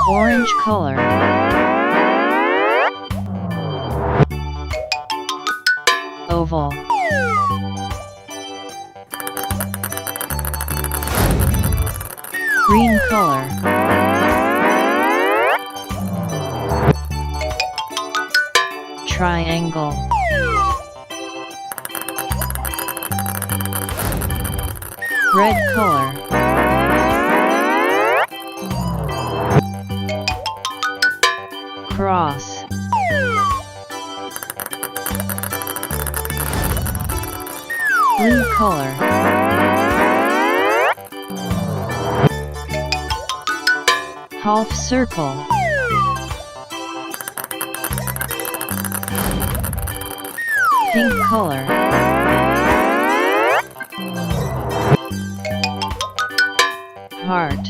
Orange color. Oval. Green color. Triangle. Red color. Cross. Blue color. Half circle. Pink color. Heart.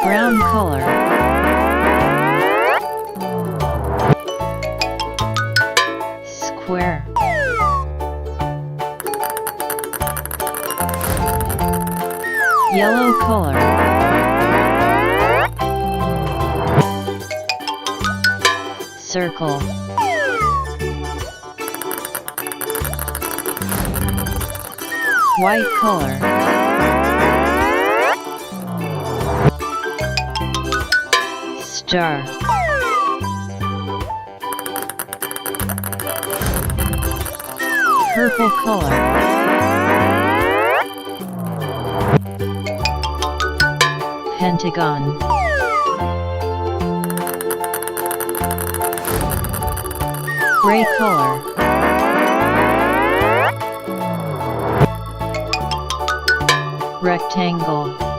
Brown color. Square. Yellow color. Circle. White color. Star. Purple color. Pentagon. Gray color. Rectangle.